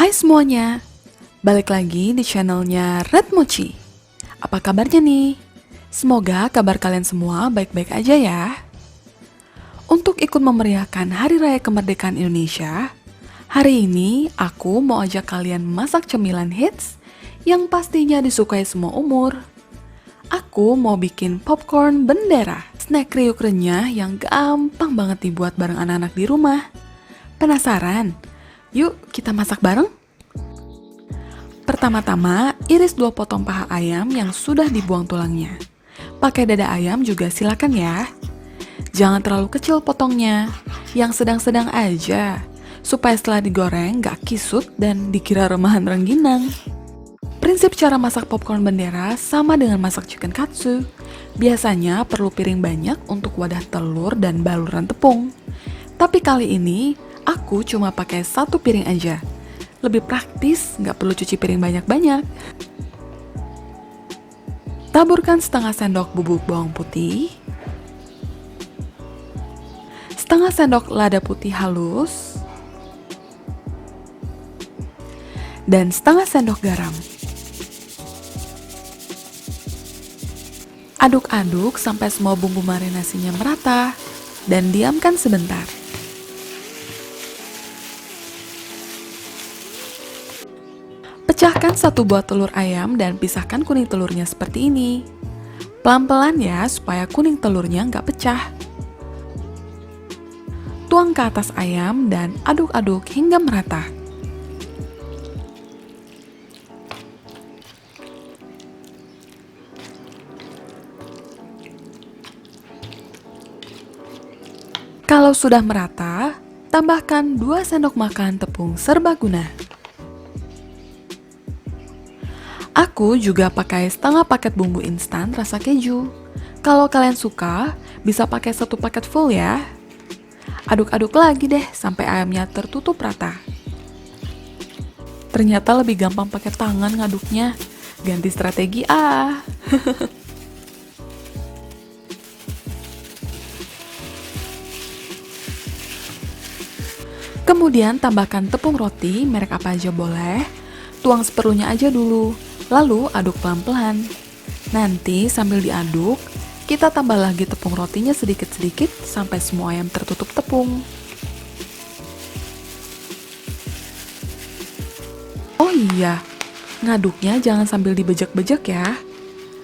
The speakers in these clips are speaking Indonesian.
Hai semuanya, balik lagi di channelnya Red Mochi. Apa kabarnya nih? Semoga kabar kalian semua baik-baik aja ya. Untuk ikut memeriahkan Hari Raya Kemerdekaan Indonesia, hari ini aku mau ajak kalian masak cemilan hits yang pastinya disukai semua umur. Aku mau bikin popcorn bendera, snack kriuk renyah yang gampang banget dibuat bareng anak-anak di rumah. Penasaran? Yuk kita masak bareng? Pertama-tama, iris 2 potong paha ayam yang sudah dibuang tulangnya. Pakai dada ayam juga silakan ya. Jangan terlalu kecil potongnya, yang sedang-sedang aja, supaya setelah digoreng gak kisut dan dikira remahan rengginang. Prinsip cara masak popcorn bendera sama dengan masak chicken katsu. Biasanya perlu piring banyak untuk wadah telur dan baluran tepung. Tapi kali ini, aku cuma pakai 1 piring aja. Lebih praktis, nggak perlu cuci piring banyak-banyak. Taburkan setengah sendok bubuk bawang putih, setengah sendok lada putih halus, dan setengah sendok garam. Aduk-aduk sampai semua bumbu marinasinya merata, dan diamkan sebentar. Pecahkan 1 buah telur ayam dan pisahkan kuning telurnya seperti ini. Pelan-pelan ya, supaya kuning telurnya nggak pecah. Tuang ke atas ayam dan aduk-aduk hingga merata. Kalau sudah merata, tambahkan 2 sendok makan tepung serbaguna. Aku juga pakai setengah paket bumbu instan rasa keju. Kalau kalian suka, bisa pakai 1 paket full ya. Aduk-aduk lagi deh sampai ayamnya tertutup rata. Ternyata lebih gampang pakai tangan ngaduknya. Ganti strategi ah. Kemudian tambahkan tepung roti, merek apa aja boleh. Tuang seperlunya aja dulu. Lalu aduk pelan-pelan. Nanti sambil diaduk, kita tambah lagi tepung rotinya sedikit-sedikit sampai semua ayam tertutup tepung. Oh iya, ngaduknya jangan sambil dibejek-bejek ya.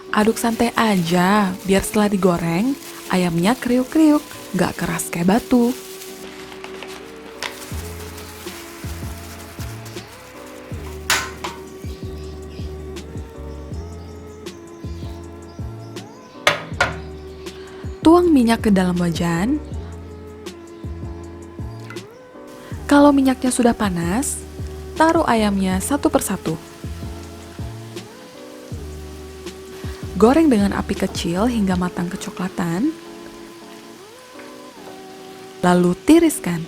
Aduk santai aja, biar setelah digoreng, ayamnya kriuk-kriuk, gak keras kayak batu. Tuang minyak ke dalam wajan. Kalau minyaknya sudah panas, taruh ayamnya 1 persatu. Goreng dengan api kecil hingga matang kecoklatan. Lalu tiriskan.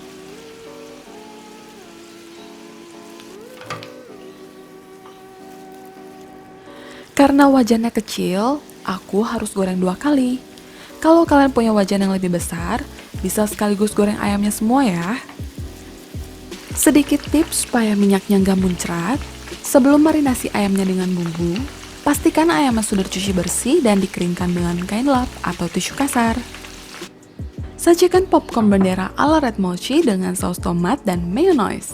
Karena wajannya kecil, aku harus goreng 2 kali. Kalau kalian punya wajan yang lebih besar, bisa sekaligus goreng ayamnya semua ya. Sedikit tips supaya minyaknya nggak muncrat. Sebelum marinasi ayamnya dengan bumbu, pastikan ayamnya sudah dicuci bersih dan dikeringkan dengan kain lap atau tisu kasar. Sajikan popcorn bendera ala Red Mochi dengan saus tomat dan mayonnaise.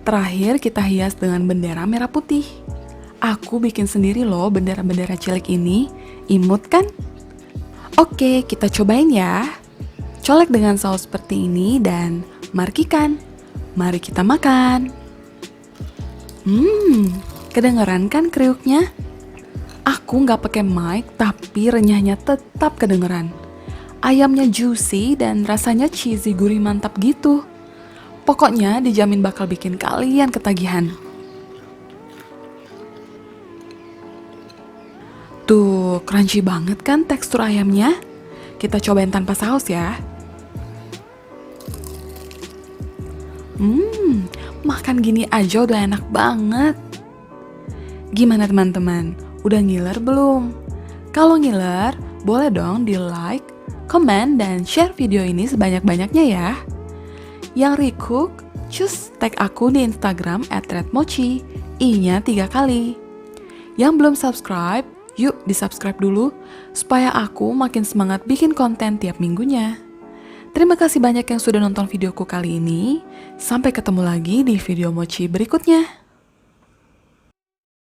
Terakhir kita hias dengan bendera merah putih. Aku bikin sendiri loh bendera-bendera cilik ini, imut kan? Oke, kita cobain ya. Colek dengan saus seperti ini dan markikan. Mari kita makan. Kedengeran kan kriuknya? Aku nggak pakai mic, tapi renyahnya tetap kedengeran. Ayamnya juicy dan rasanya cheesy gurih mantap gitu. Pokoknya dijamin bakal bikin kalian ketagihan. Tuh, crunchy banget kan tekstur ayamnya? Kita cobain tanpa saus ya. Makan gini aja udah enak banget. Gimana teman-teman? Udah ngiler belum? Kalau ngiler, boleh dong di like, komen, dan share video ini sebanyak-banyaknya ya. Yang recook, Cus, tag aku di Instagram @redmochi, i-nya 3 kali. Yang belum subscribe, yuk di-subscribe dulu, supaya aku makin semangat bikin konten tiap minggunya. Terima kasih banyak yang sudah nonton videoku kali ini. Sampai ketemu lagi di video mochi berikutnya.